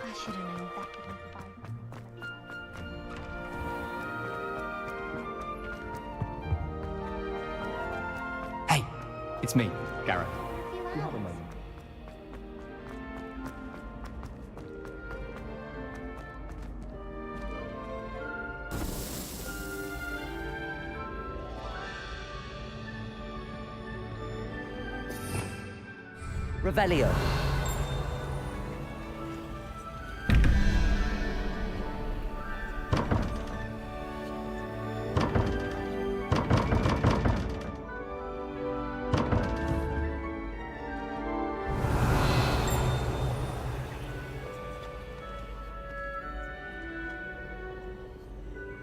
I should have known that would be fun. Hey, it's me, Garrett. You have. Revelio.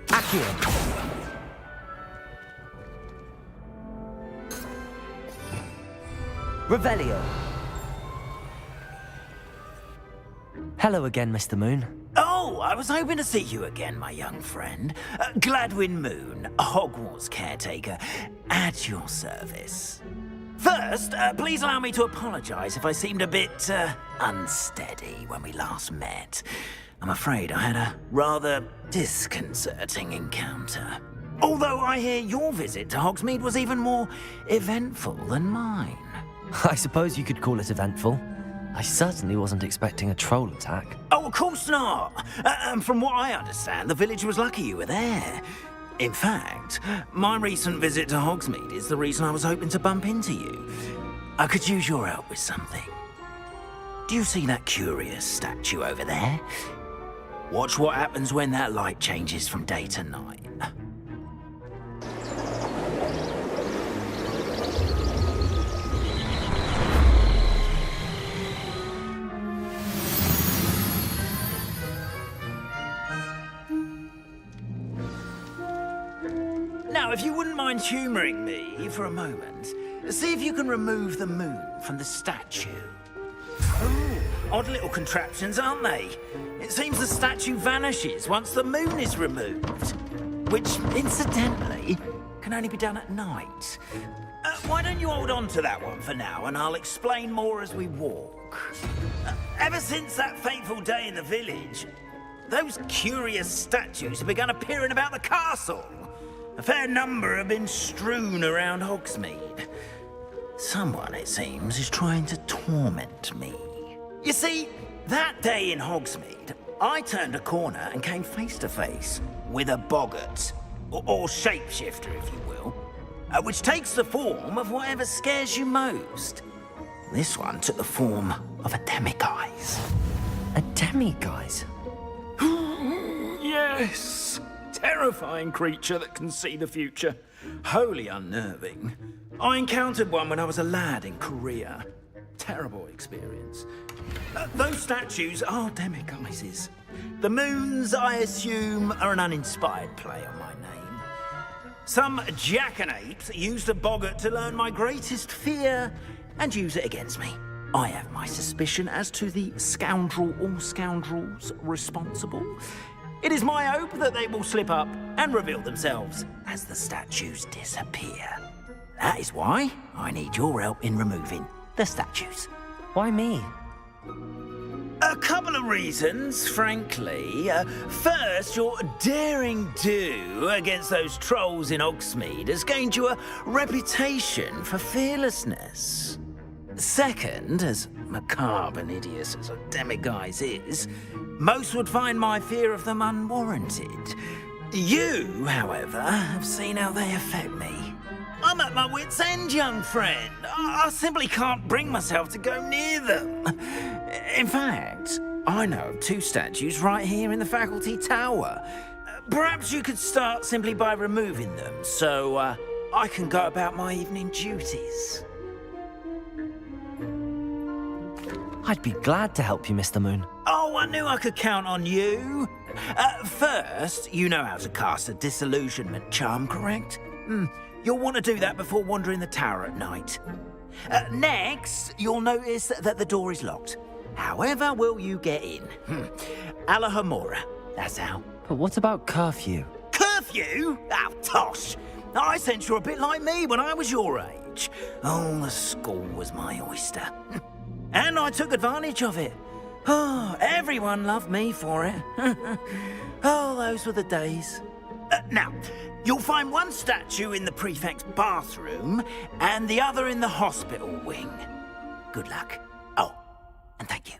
Accio. Revelio. Hello again, Mr. Moon. Oh, I was hoping to see you again, my young friend. Gladwin Moon, Hogwarts caretaker, at your service. First, please allow me to apologize if I seemed a bit unsteady when we last met. I'm afraid I had a rather disconcerting encounter. Although I hear your visit to Hogsmeade was even more eventful than mine. I suppose you could call it eventful. I certainly wasn't expecting a troll attack. Oh, of course not. And from what I understand, the village was lucky you were there. In fact, my recent visit to Hogsmeade is the reason I was hoping to bump into you. I could use your help with something. Do you see that curious statue over there? Watch what happens when that light changes from day to night. Now, if you wouldn't mind humouring me for a moment, see if you can remove the moon from the statue. Ooh, odd little contraptions, aren't they? It seems the statue vanishes once the moon is removed, which, incidentally, can only be done at night. Why don't you hold on to that one for now, and I'll explain more as we walk. Ever since that fateful day in the village, those curious statues have begun appearing about the castle. A fair number have been strewn around Hogsmeade. Someone, it seems, is trying to torment me. You see, that day in Hogsmeade, I turned a corner and came face to face with a boggart, or shapeshifter, if you will, which takes the form of whatever scares you most. This one took the form of a demiguise. A demiguise? Yes! Terrifying creature that can see the future. Wholly unnerving. I encountered one when I was a lad in Korea. Terrible experience. Those statues are demiguises. The moons, I assume, are an uninspired play on my name. Some jackanapes used a boggart to learn my greatest fear and use it against me. I have my suspicion as to the scoundrel or scoundrels responsible. It is my hope that they will slip up and reveal themselves as the statues disappear. That is why I need your help in removing the statues. Why me? A couple of reasons, frankly. First, your daring do against those trolls in Hogsmeade has gained you a reputation for fearlessness. Second, as macabre and hideous as a demiguise is, most would find my fear of them unwarranted. You, however, have seen how they affect me. I'm at my wit's end, young friend. I simply can't bring myself to go near them. In fact, I know of two statues right here in the faculty tower. Perhaps you could start simply by removing them, so I can go about my evening duties. I'd be glad to help you, Mr. Moon. Oh, I knew I could count on you. First, you know how to cast a disillusionment charm, correct? You'll want to do that before wandering the tower at night. Next, you'll notice that the door is locked. However will you get in? Alahomora, that's how. But what about curfew? Curfew? Oh, tosh. I sense you're a bit like me when I was your age. Oh, the school was my oyster. And I took advantage of it. Oh, everyone loved me for it. Oh, those were the days. Now, you'll find one statue in the prefect's bathroom and the other in the hospital wing. Good luck. Oh, and thank you.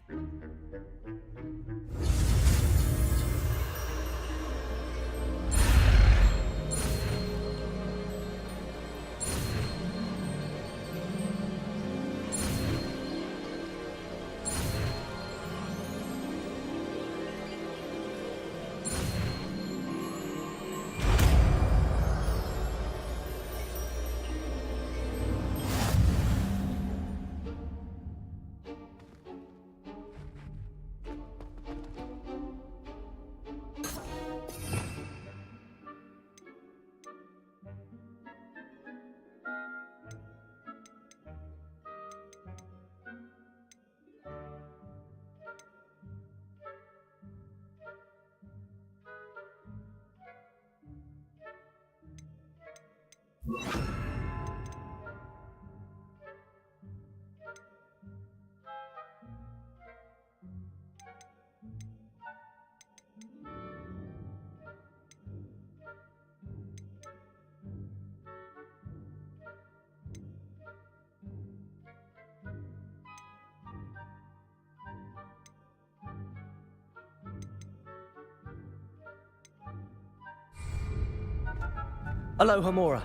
Alohomora.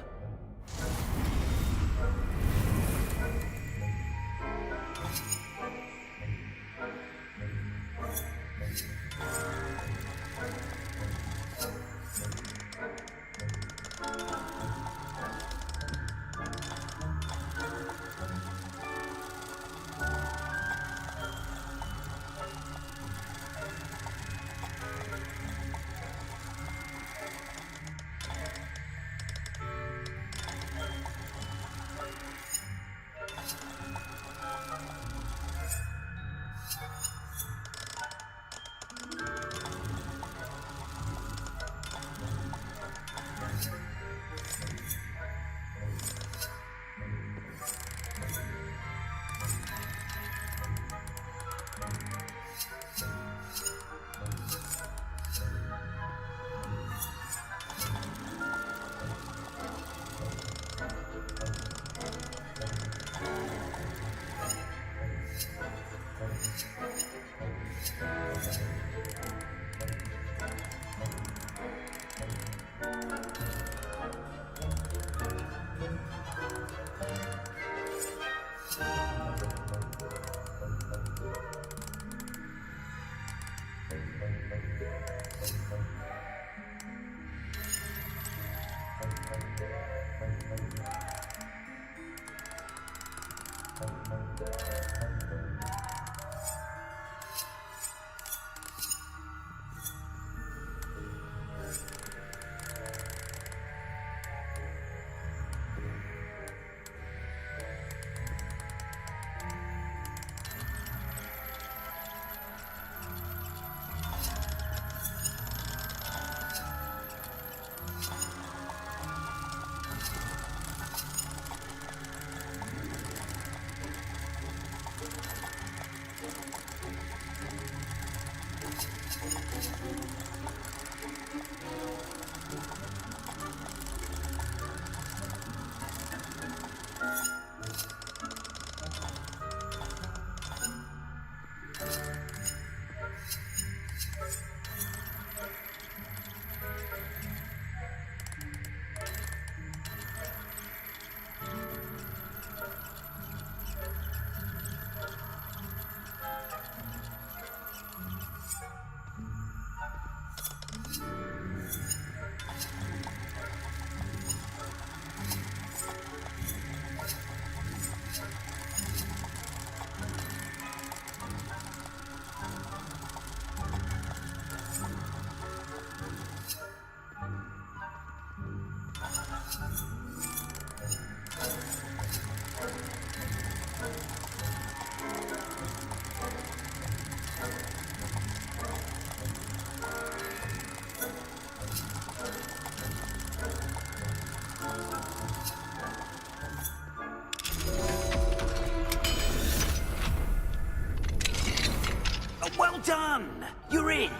Well done! You're in.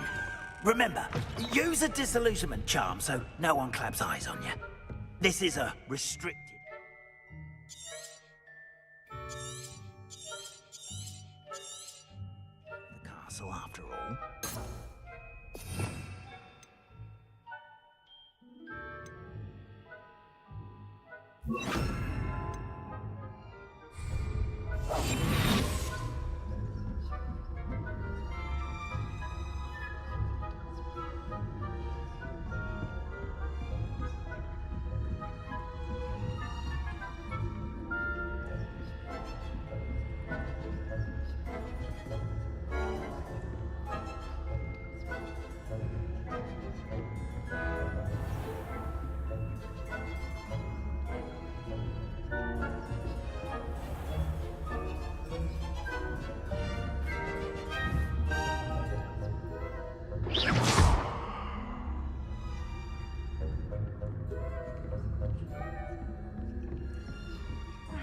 Remember, use a disillusionment charm so no one claps eyes on you. This is a restricted... the castle, after all.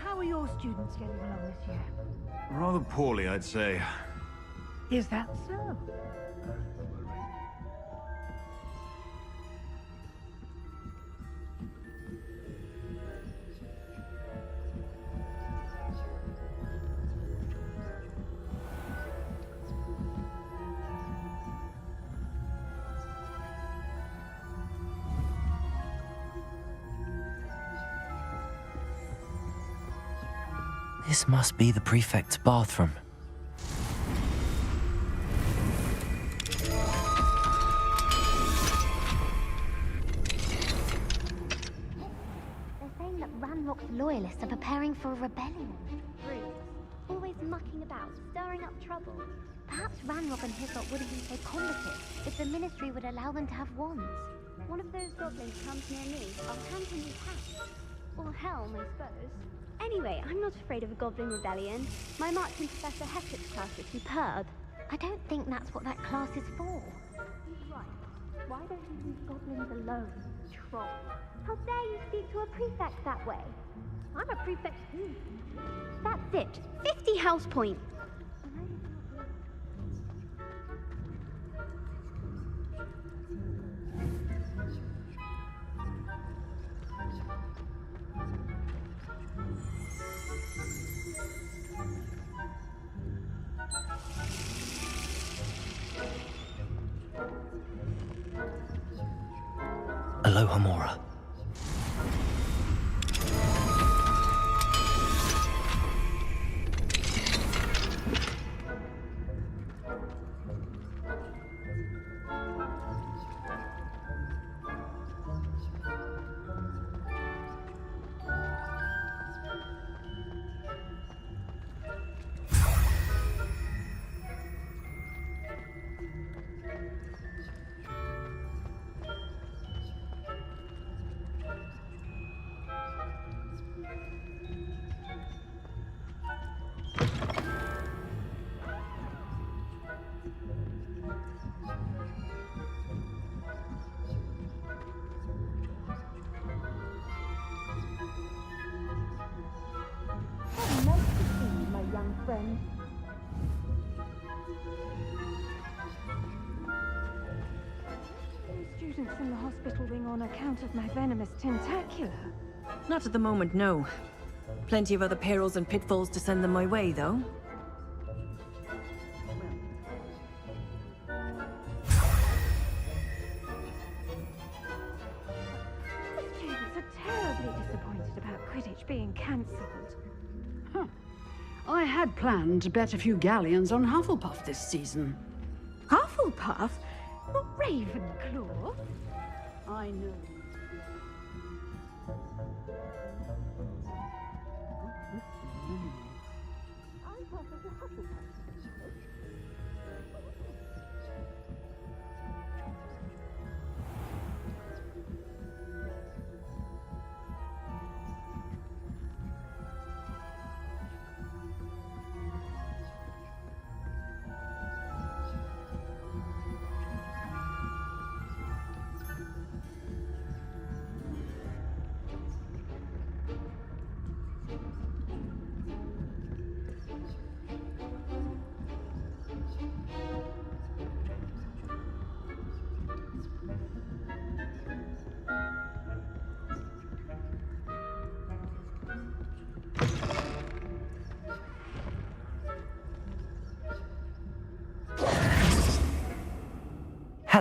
How are your students getting along this year? Rather poorly, I'd say. Is that so? This must be the prefect's bathroom. They're saying that Ranrock's loyalists are preparing for a rebellion. Rude. Always mucking about, stirring up trouble. Perhaps Ranrock and his lot wouldn't be so combative if the Ministry would allow them to have wands. One of those goblins comes near me, I'll hand him his hat. Or helm, I suppose. Anyway, I'm not afraid of a goblin rebellion. My Marching Professor Hector's class is superb. I don't think that's what that class is for. Right. Why don't you leave goblins alone, troll? How dare you speak to a prefect that way? I'm a prefect too. That's it. 50 house points. Aloha Mora. Nice to see you, my young friend. Students in the hospital wing on account of my venomous tentacular. Not at the moment, no. Plenty of other perils and pitfalls to send them my way, though. The students are terribly disappointed about Quidditch being cancelled. I had planned to bet a few galleons on Hufflepuff this season. Hufflepuff? Not Ravenclaw? I know.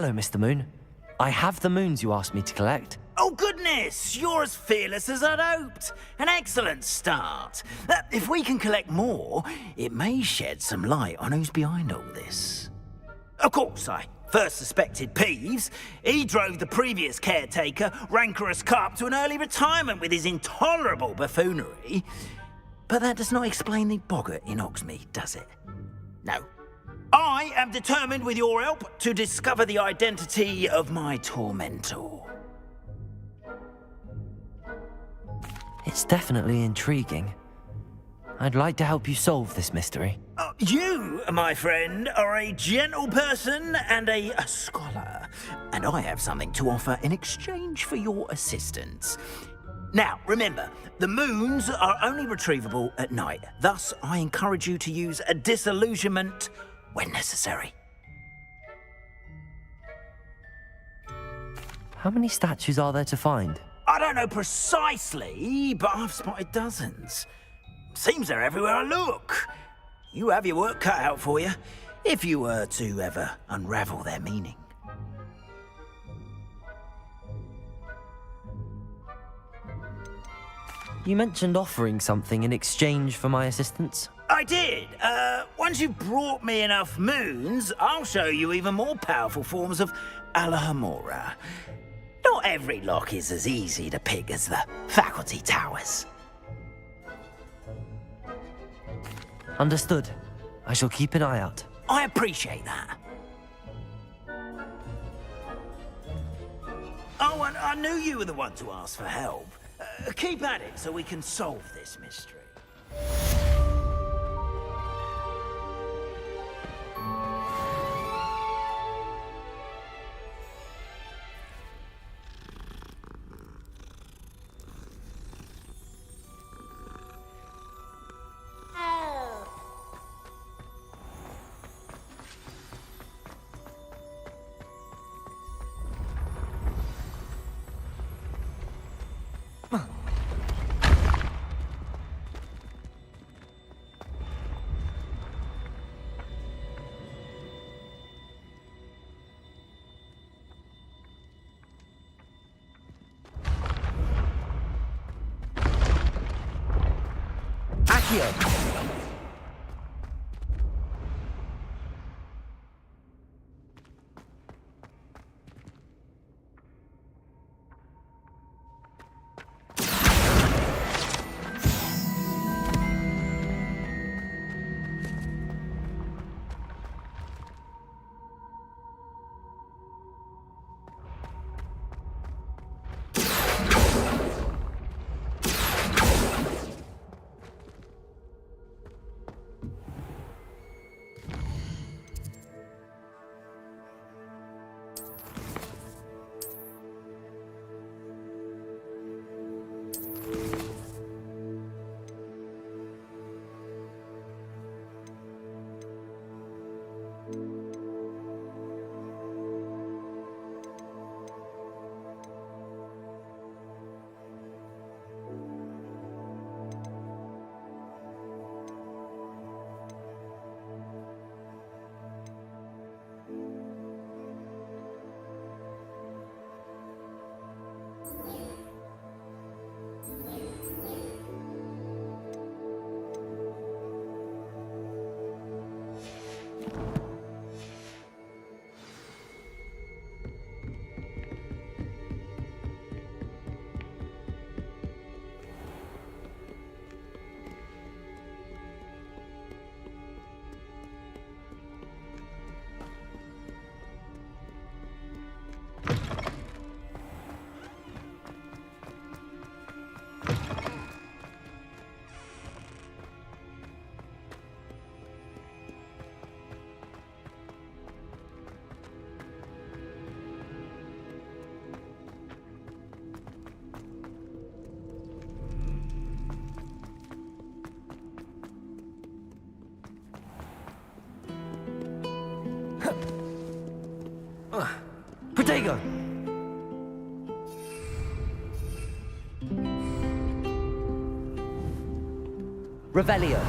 Hello, Mr. Moon. I have the moons you asked me to collect. Oh, goodness! You're as fearless as I'd hoped. An excellent start. If we can collect more, it may shed some light on who's behind all this. Of course, I first suspected Peeves. He drove the previous caretaker, Rancorous Carp, to an early retirement with his intolerable buffoonery. But that does not explain the boggart in Hogsmeade, does it? No. I am determined, with your help, to discover the identity of my tormentor. It's definitely intriguing. I'd like to help you solve this mystery. You, my friend, are a gentle person and a scholar, and I have something to offer in exchange for your assistance. Now, remember, the moons are only retrievable at night. Thus, I encourage you to use a disillusionment when necessary. How many statues are there to find? I don't know precisely, but I've spotted dozens. Seems they're everywhere I look. You have your work cut out for you, if you were to ever unravel their meaning. You mentioned offering something in exchange for my assistance. I did. Once you've brought me enough moons, I'll show you even more powerful forms of Alahamora. Not every lock is as easy to pick as the faculty towers. Understood. I shall keep an eye out. I appreciate that. Oh, and I knew you were the one to ask for help. Keep at it so we can solve this mystery. Accio! Protego! Revelio.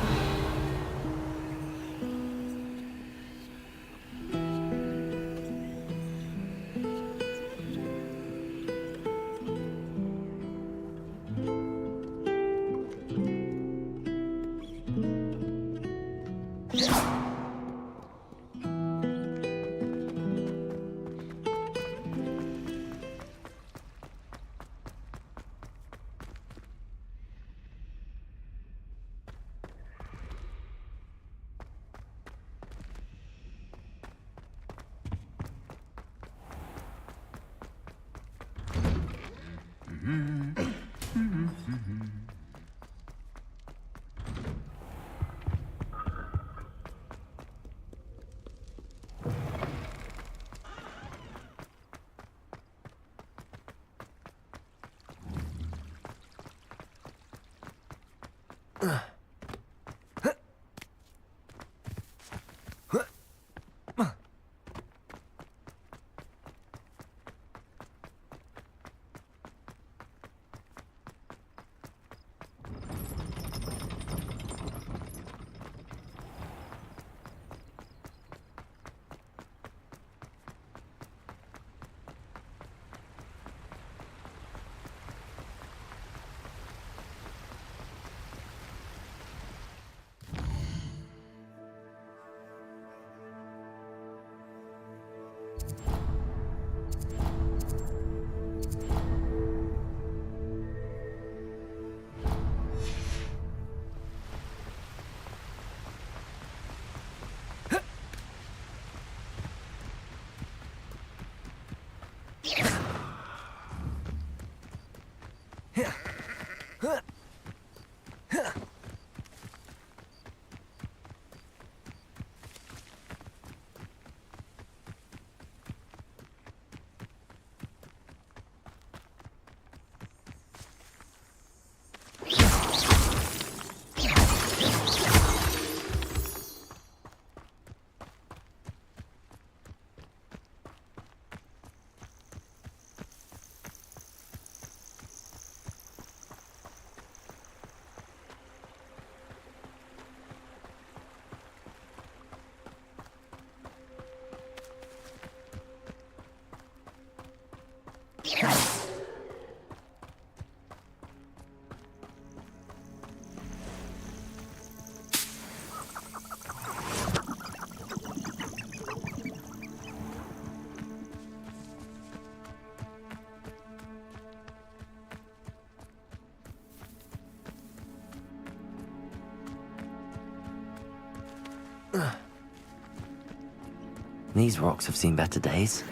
These rocks have seen better days.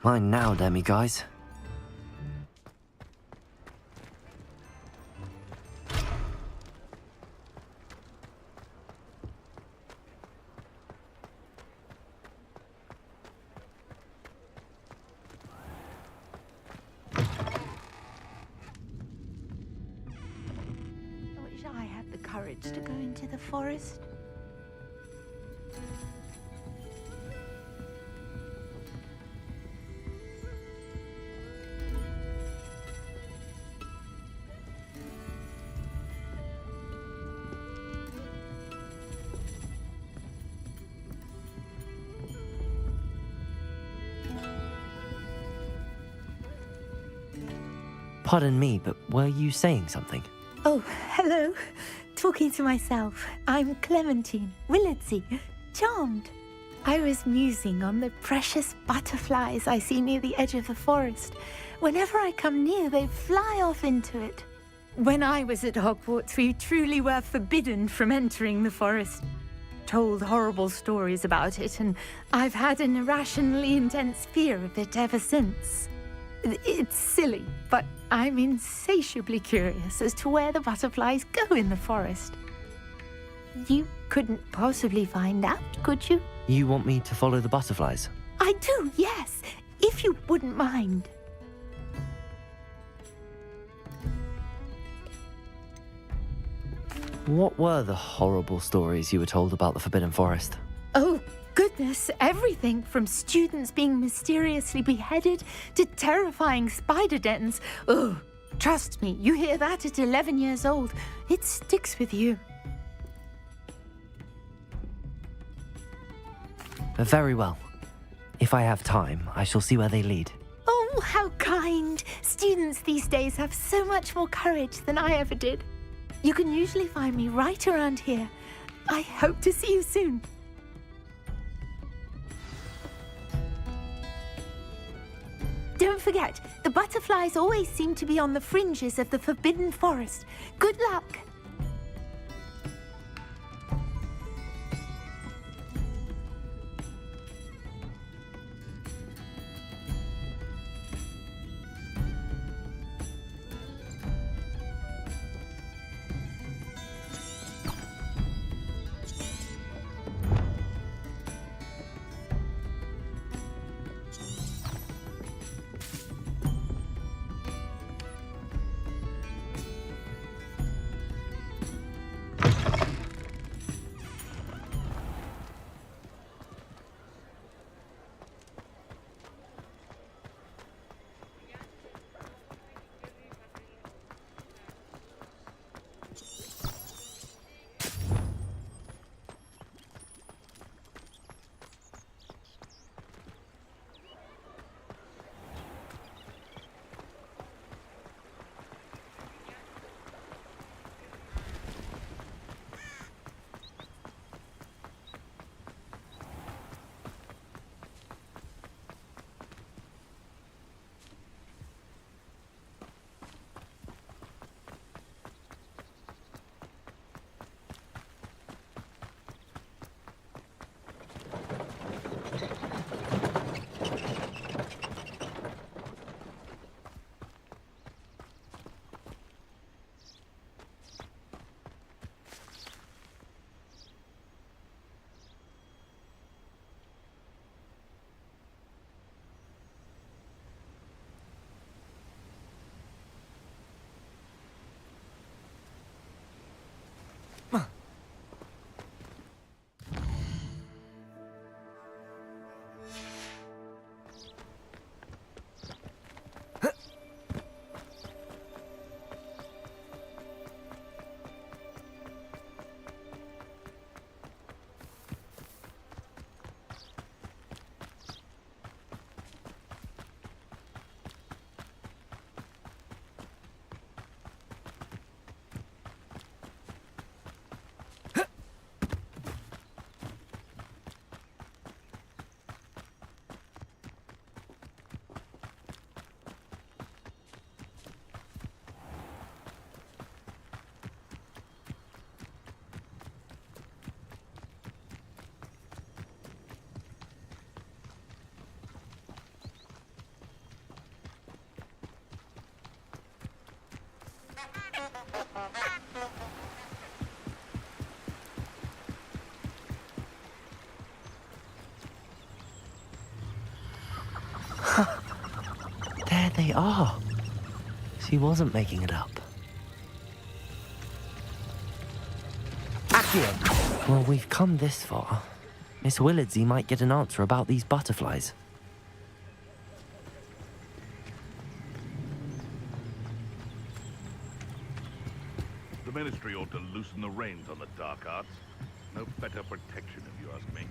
Mine now, Demi guys. I wish I had the courage to go into the forest. Pardon me, but were you saying something? Oh, hello. Talking to myself. I'm Clementine, Willardsy, charmed. I was musing on the precious butterflies I see near the edge of the forest. Whenever I come near, they fly off into it. When I was at Hogwarts, we truly were forbidden from entering the forest. Told horrible stories about it, and I've had an irrationally intense fear of it ever since. It's silly, but I'm insatiably curious as to where the butterflies go in the forest. You couldn't possibly find out, could you? You want me to follow the butterflies? I do, yes, if you wouldn't mind. What were the horrible stories you were told about the Forbidden Forest? Oh, goodness, everything from students being mysteriously beheaded to terrifying spider dens. Oh, trust me, you hear that at 11 years old, it sticks with you. Very well. If I have time, I shall see where they lead. Oh, how kind. Students these days have so much more courage than I ever did. You can usually find me right around here. I hope to see you soon. Don't forget, the butterflies always seem to be on the fringes of the Forbidden Forest. Good luck. There they are. She wasn't making it up. Accio! Well, we've come this far. Miss Willardsy might get an answer about these butterflies. The Ministry ought to loosen the reins on the dark arts. No better protection, if you ask me.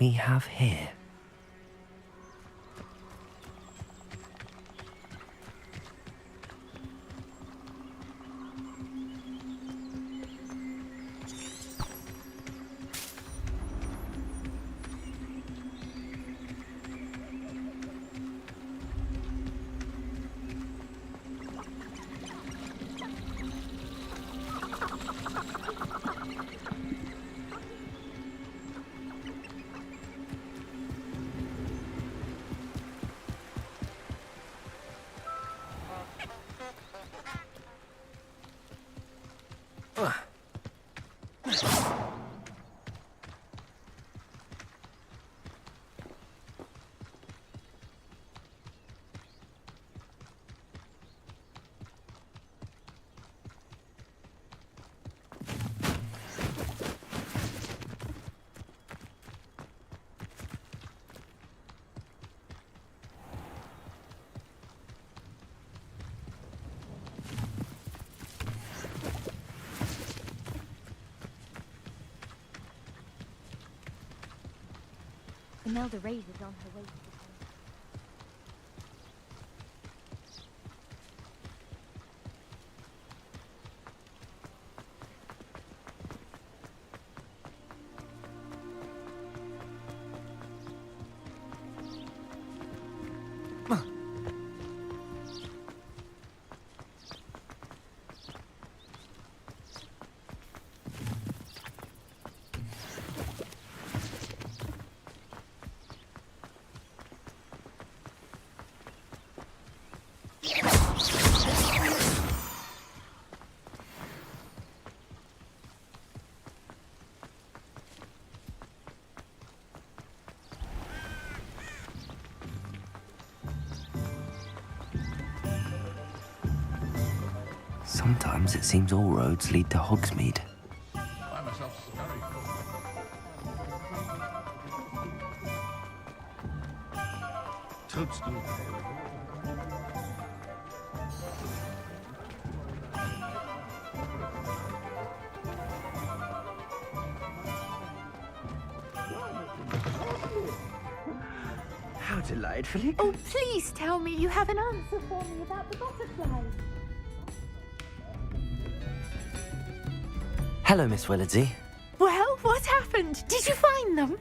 we have here? Imelda Reyes is on her way to the Sometimes it seems all roads lead to Hogsmeade. Find myself very full. Toadstool. How delightfully. Oh, please tell me you have an answer for me about the butterflies. Hello, Miss Willardsey. Well, what happened? Did you find them?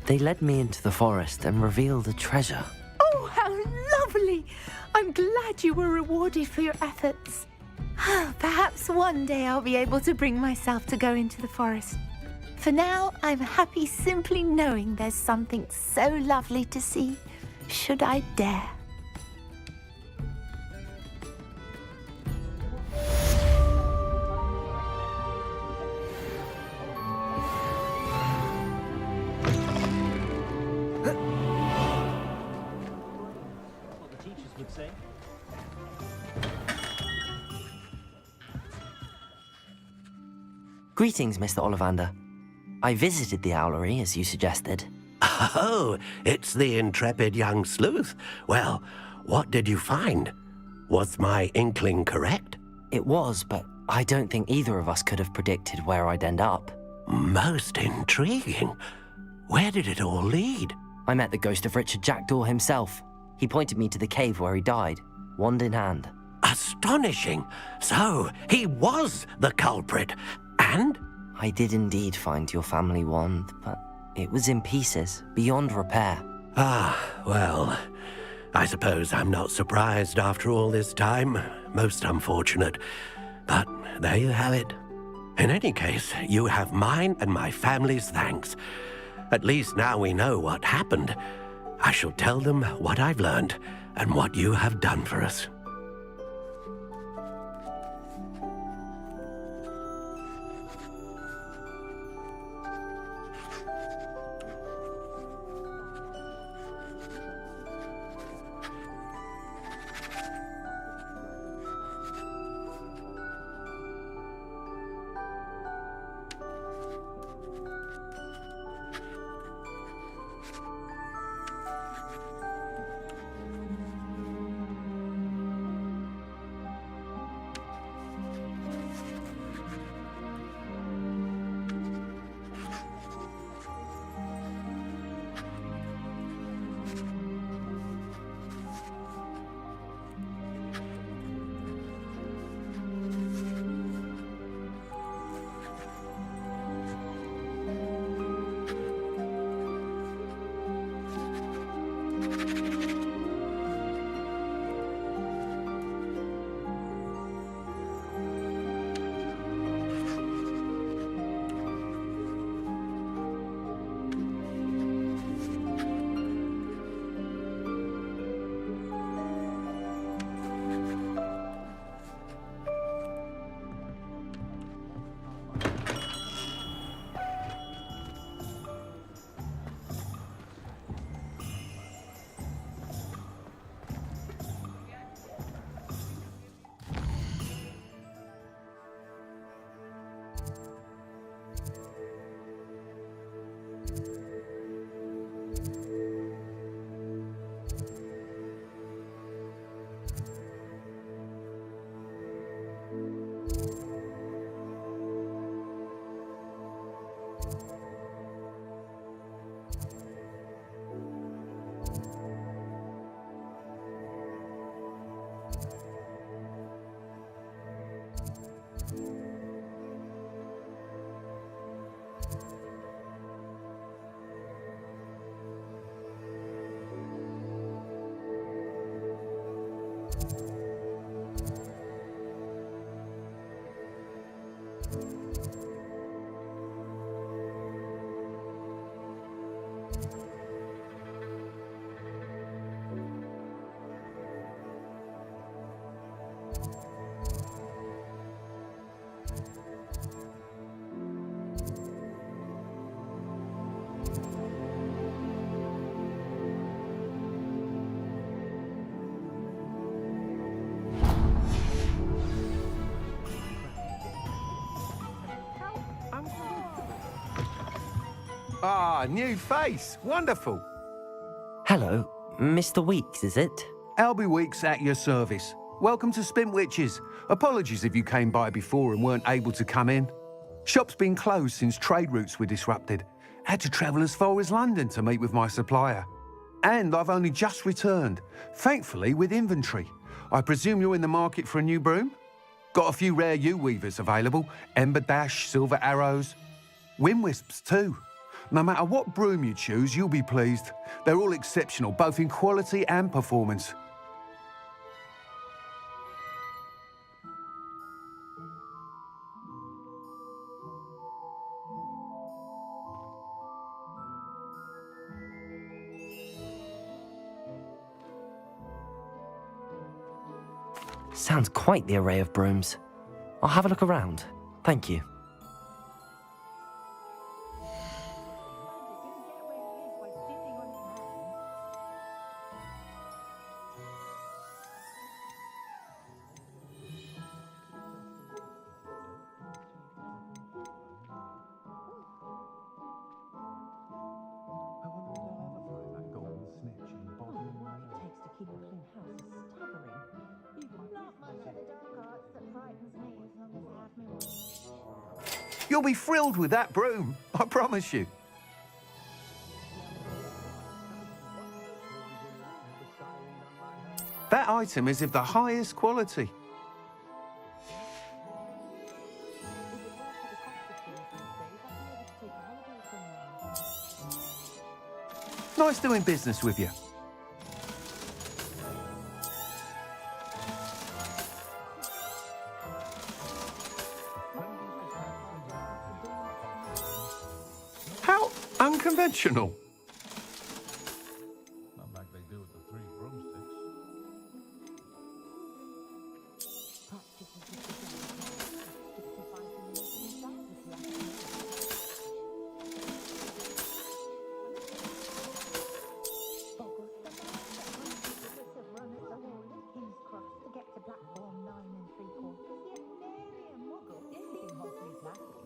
They led me into the forest and revealed a treasure. Oh, how lovely! I'm glad you were rewarded for your efforts. Perhaps one day I'll be able to bring myself to go into the forest. For now, I'm happy simply knowing there's something so lovely to see, should I dare. Greetings, Mr. Ollivander. I visited the owlery, as you suggested. Oh, it's the intrepid young sleuth. Well, what did you find? Was my inkling correct? It was, but I don't think either of us could have predicted where I'd end up. Most intriguing. Where did it all lead? I met the ghost of Richard Jackdaw himself. He pointed me to the cave where he died, wand in hand. Astonishing. So, he was the culprit. And? I did indeed find your family wand, but it was in pieces, beyond repair. Ah, well, I suppose I'm not surprised after all this time. Most unfortunate. But there you have it. In any case, you have mine and my family's thanks. At least now we know what happened. I shall tell them what I've learned and what you have done for us. Ah, new face. Wonderful. Hello, Mr. Weeks, is it? Albie Weeks at your service. Welcome to Spintwitches. Apologies if you came by before and weren't able to come in. Shop's been closed since trade routes were disrupted. Had to travel as far as London to meet with my supplier. And I've only just returned, thankfully with inventory. I presume you're in the market for a new broom? Got a few rare yew-weavers available. Ember Dash, Silver Arrows. Wind-wisps too. No matter what broom you choose, you'll be pleased. They're all exceptional, both in quality and performance. Sounds quite the array of brooms. I'll have a look around. Thank you. You'll be thrilled with that broom, I promise you. That item is of the highest quality. Nice doing business with you. How unconventional. Not like they do with the 3 broomsticks.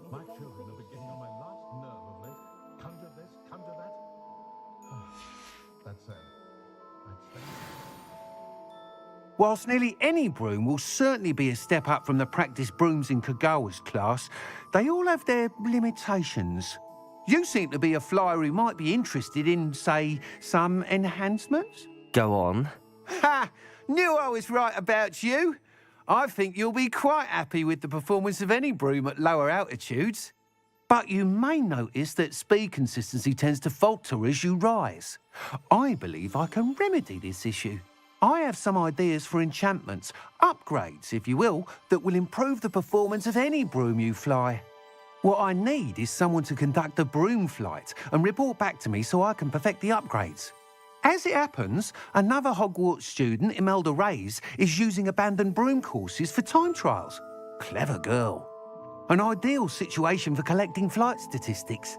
My children are beginning on my last nerve of late. Conjure this, conjure that. That said, I'd stay. Whilst nearly any broom will certainly be a step up from the practice brooms in Kagawa's class, they all have their limitations. You seem to be a flyer who might be interested in, say, some enhancements? Go on. Ha! Knew I was right about you. I think you'll be quite happy with the performance of any broom at lower altitudes. But you may notice that speed consistency tends to falter as you rise. I believe I can remedy this issue. I have some ideas for enchantments, upgrades, if you will, that will improve the performance of any broom you fly. What I need is someone to conduct a broom flight and report back to me so I can perfect the upgrades. As it happens, another Hogwarts student, Imelda Reyes, is using abandoned broom courses for time trials. Clever girl. An ideal situation for collecting flight statistics.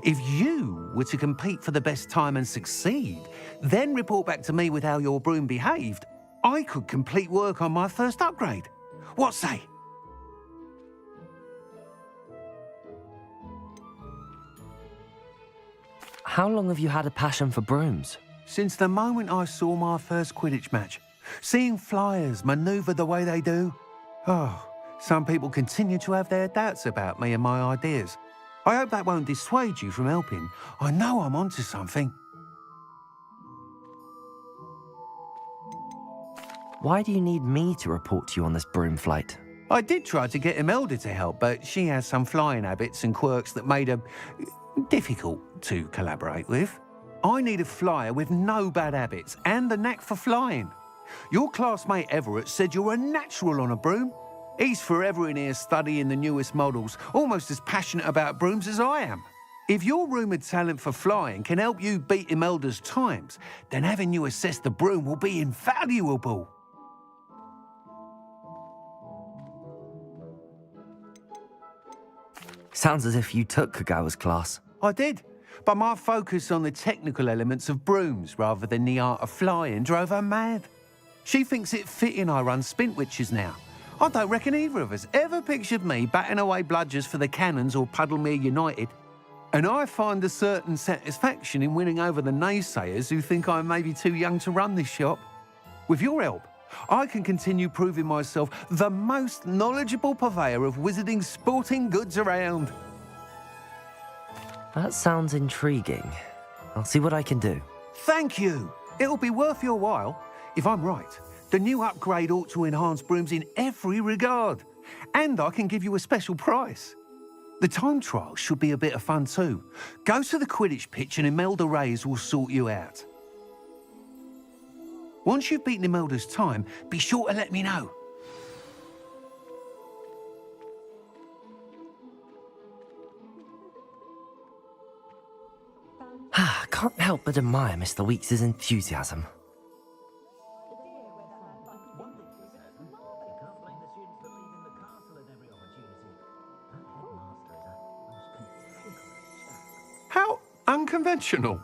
If you were to compete for the best time and succeed, then report back to me with how your broom behaved, I could complete work on my first upgrade. What say? How long have you had a passion for brooms? Since the moment I saw my first Quidditch match. Seeing flyers manoeuvre the way they do. Oh, some people continue to have their doubts about me and my ideas. I hope that won't dissuade you from helping. I know I'm onto something. Why do you need me to report to you on this broom flight? I did try to get Imelda to help, but she has some flying habits and quirks that made her difficult to collaborate with. I need a flyer with no bad habits and the knack for flying. Your classmate Everett said you're a natural on a broom. He's forever in here studying the newest models, almost as passionate about brooms as I am. If your rumoured talent for flying can help you beat Imelda's times, then having you assess the broom will be invaluable. Sounds as if you took Kagawa's class. I did, but my focus on the technical elements of brooms rather than the art of flying drove her mad. She thinks it fitting I run Spintwitches now. I don't reckon either of us ever pictured me batting away bludgers for the Cannons or Puddlemere United. And I find a certain satisfaction in winning over the naysayers who think I may be too young to run this shop. With your help, I can continue proving myself the most knowledgeable purveyor of wizarding sporting goods around. That sounds intriguing. I'll see what I can do. Thank you. It'll be worth your while. If I'm right, the new upgrade ought to enhance brooms in every regard. And I can give you a special price. The time trial should be a bit of fun too. Go to the Quidditch pitch and Imelda Reyes will sort you out. Once you've beaten Imelda's time, be sure to let me know. I can't help but admire Mr. Weekes' enthusiasm. How unconventional.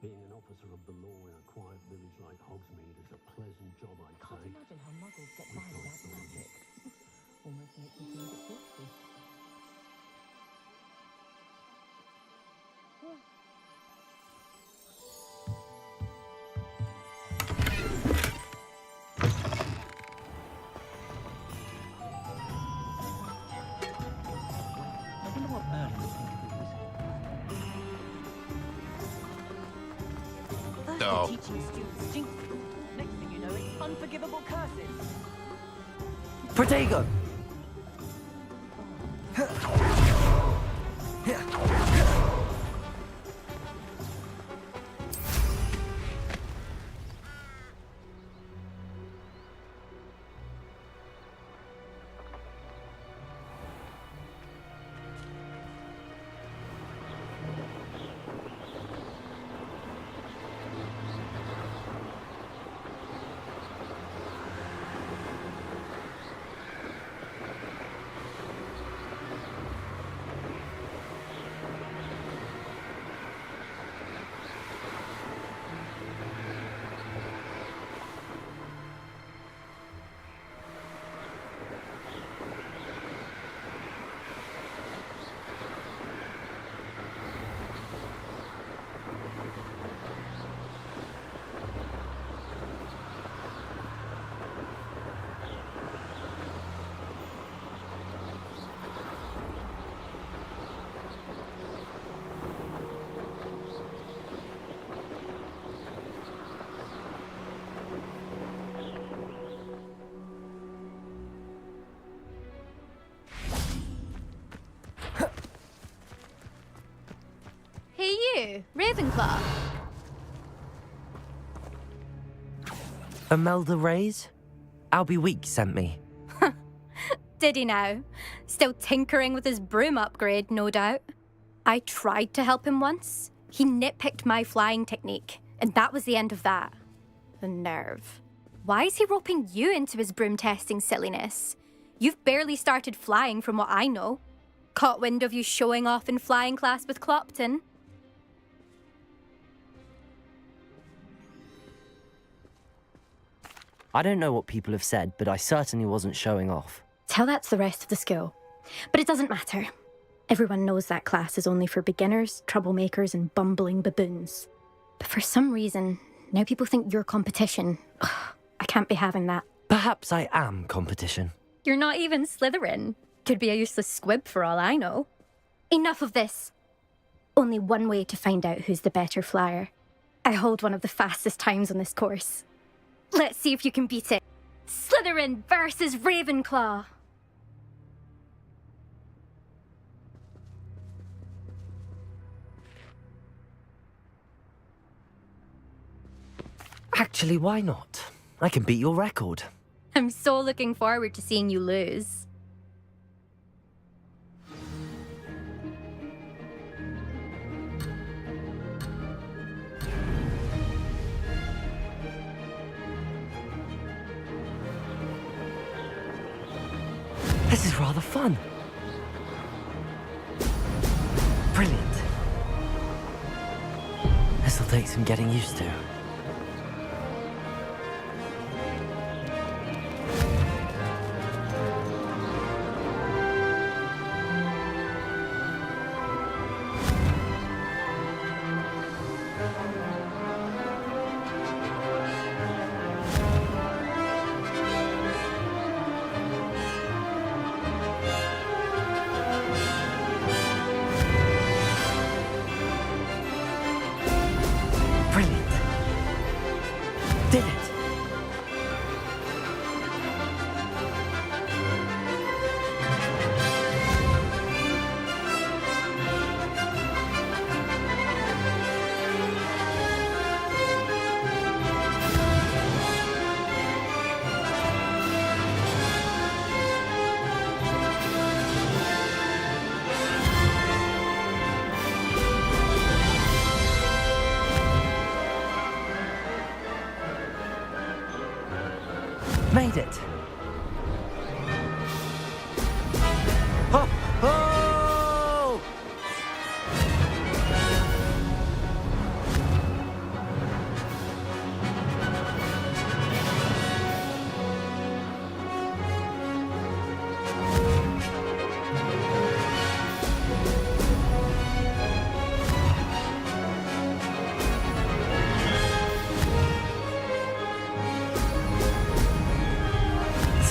Being an officer of the law in a quiet village like Hogsmeade is a pleasant job, I'd say. Can't imagine how muggles get by without magic. Almost makes me feel a bit guilty. Oh. Teaching students jinx. Next thing you know, it's unforgivable curses. Protego! Hey you, Ravenclaw. Imelda Reyes? Albie Weeks sent me. Did he now? Still tinkering with his broom upgrade, no doubt. I tried to help him once. He nitpicked my flying technique, and that was the end of that. The nerve. Why is he roping you into his broom testing silliness? You've barely started flying from what I know. Caught wind of you showing off in flying class with Clopton. I don't know what people have said, but I certainly wasn't showing off. Tell that to the rest of the school. But it doesn't matter. Everyone knows that class is only for beginners, troublemakers, and bumbling baboons. But for some reason, now people think you're competition. Ugh, I can't be having that. Perhaps I am competition. You're not even Slytherin. Could be a useless squib for all I know. Enough of this. Only one way to find out who's the better flyer. I hold one of the fastest times on this course. Let's see if you can beat it. Slytherin versus Ravenclaw. Actually, why not? I can beat your record. I'm so looking forward to seeing you lose. This is rather fun. Brilliant. This'll take some getting used to. Did it! Made it! Ho! Ho!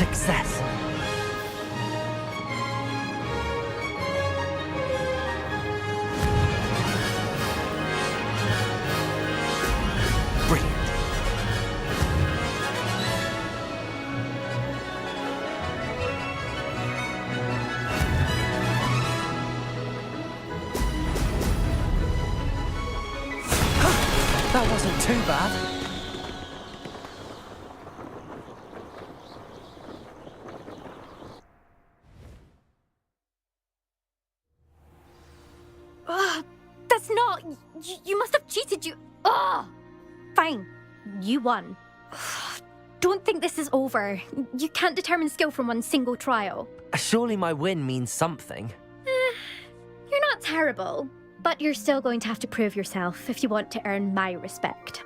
Success! Brilliant! That wasn't too bad. That's not... You must have cheated, you... Ugh! Fine. You won. Don't think this is over. You can't determine skill from one single trial. Surely my win means something. You're not terrible, but you're still going to have to prove yourself if you want to earn my respect.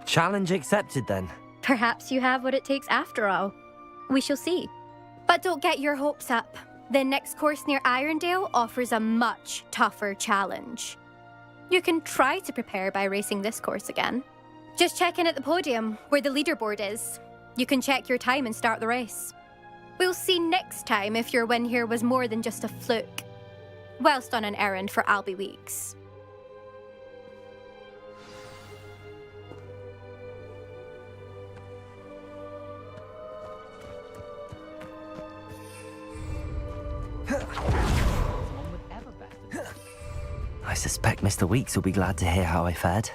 Challenge accepted then. Perhaps you have what it takes after all. We shall see. But don't get your hopes up. The next course near Irondale offers a much tougher challenge. You can try to prepare by racing this course again. Just check in at the podium, where the leaderboard is. You can check your time and start the race. We'll see next time if your win here was more than just a fluke, whilst on an errand for Albie Weeks. I suspect Mr. Weeks will be glad to hear how I fared.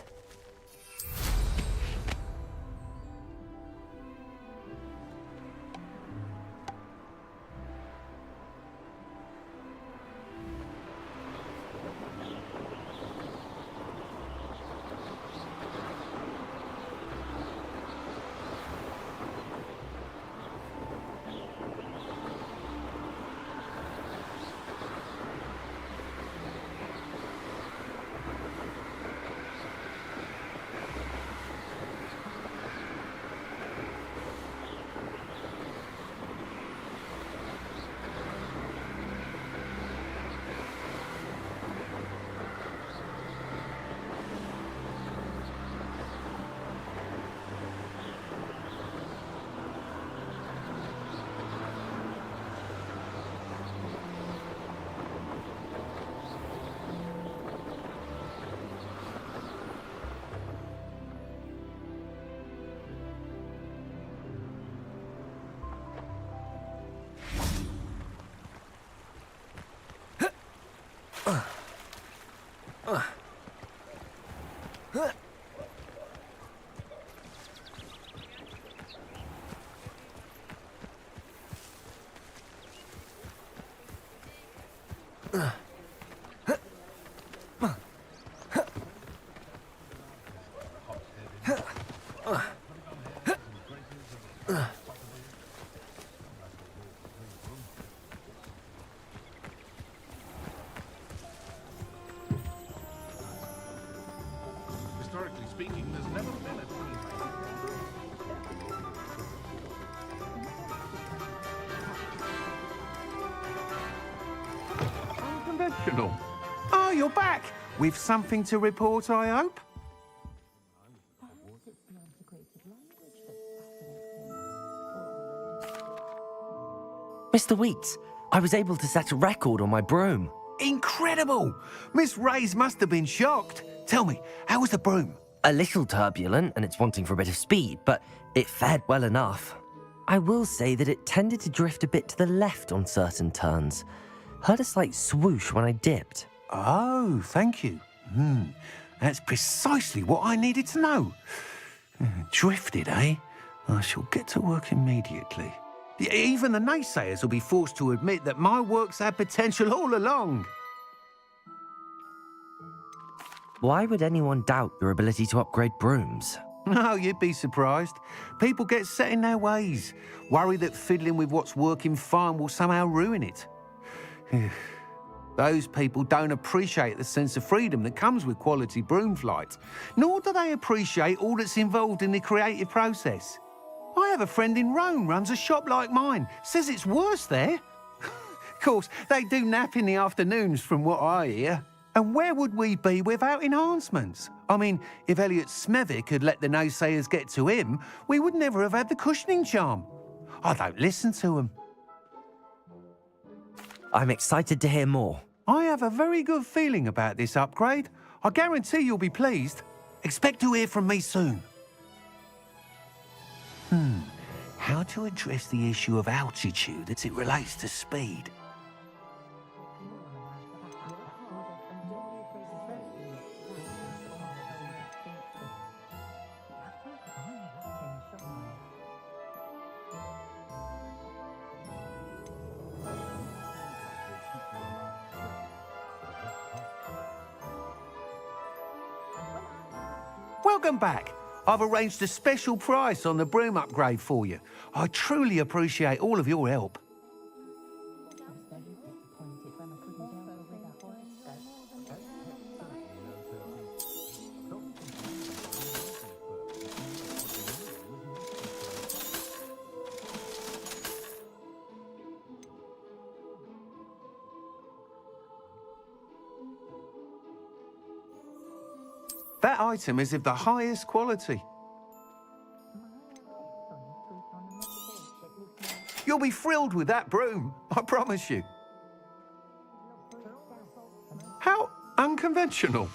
unconventional. Oh, you're back. With something to report, I hope? Mr. Weeks, I was able to set a record on my broom. Incredible! Miss Ray's must have been shocked. Tell me, how was the broom? A little turbulent, and it's wanting for a bit of speed, but it fared well enough. I will say that it tended to drift a bit to the left on certain turns. Heard a slight swoosh when I dipped. Oh, thank you. That's precisely what I needed to know. Drifted, eh? I shall get to work immediately. Even the naysayers will be forced to admit that my work's had potential all along. Why would anyone doubt your ability to upgrade brooms? No, you'd be surprised. People get set in their ways, worry that fiddling with what's working fine will somehow ruin it. Those people don't appreciate the sense of freedom that comes with quality broom flight, nor do they appreciate all that's involved in the creative process. I have a friend in Rome runs a shop like mine, says it's worse there. Of course, they do nap in the afternoons from what I hear. And where would we be without enhancements? I mean, if Elliot Smethwick had let the naysayers get to him, we would never have had the cushioning charm. I don't listen to them. I'm excited to hear more. I have a very good feeling about this upgrade. I guarantee you'll be pleased. Expect to hear from me soon. How to address the issue of altitude as it relates to speed? Welcome back. I've arranged a special price on the broom upgrade for you. I truly appreciate all of your help. That item is of the highest quality. You'll be thrilled with that broom, I promise you. How unconventional.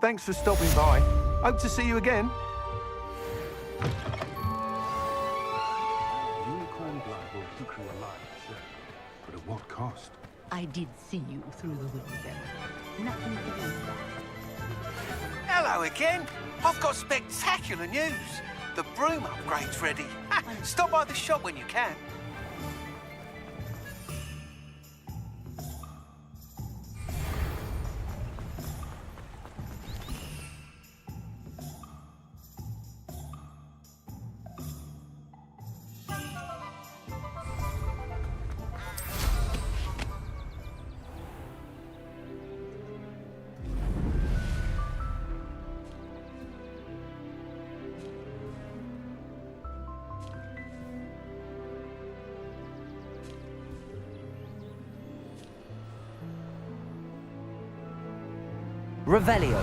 Thanks for stopping by. Hope to see you again. Unicorn blood will keep you alive, sir. But at what cost? I did see you through the window. Nothing to do with that. Hello again. I've got spectacular news. The broom upgrade's ready. Stop by the shop when you can. Revelio.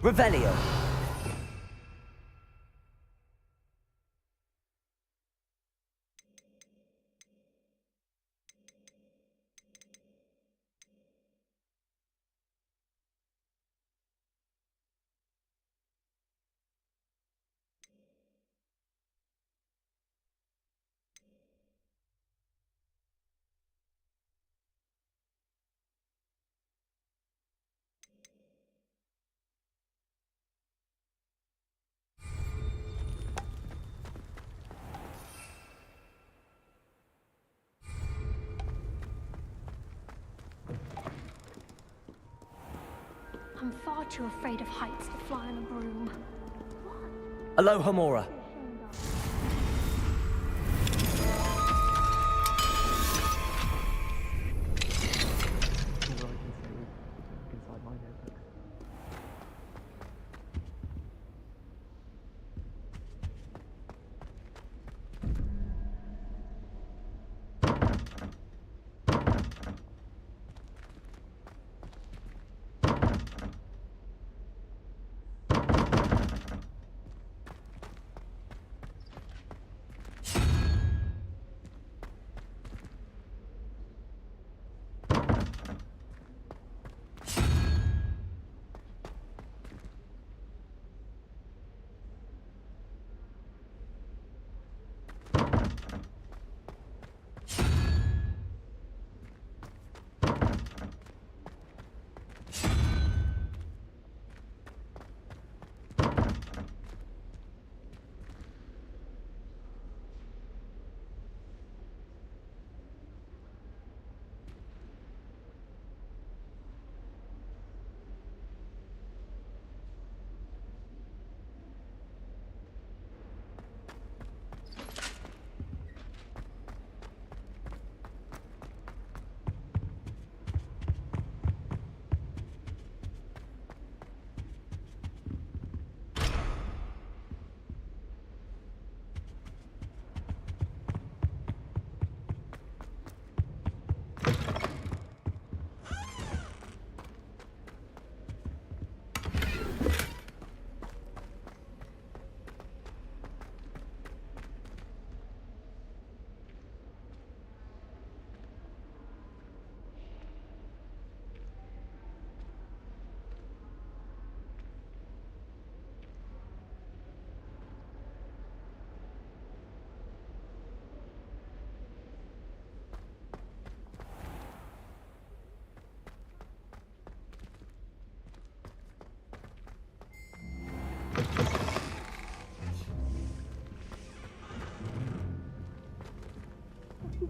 Revelio. I'm far too afraid of heights to fly on a broom. Aloha Mora.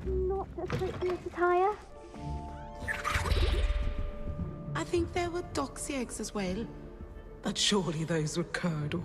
Not appropriate attire. I think there were doxy eggs as well, but surely those would curdle.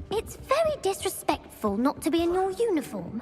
It's very disrespectful not to be in your uniform.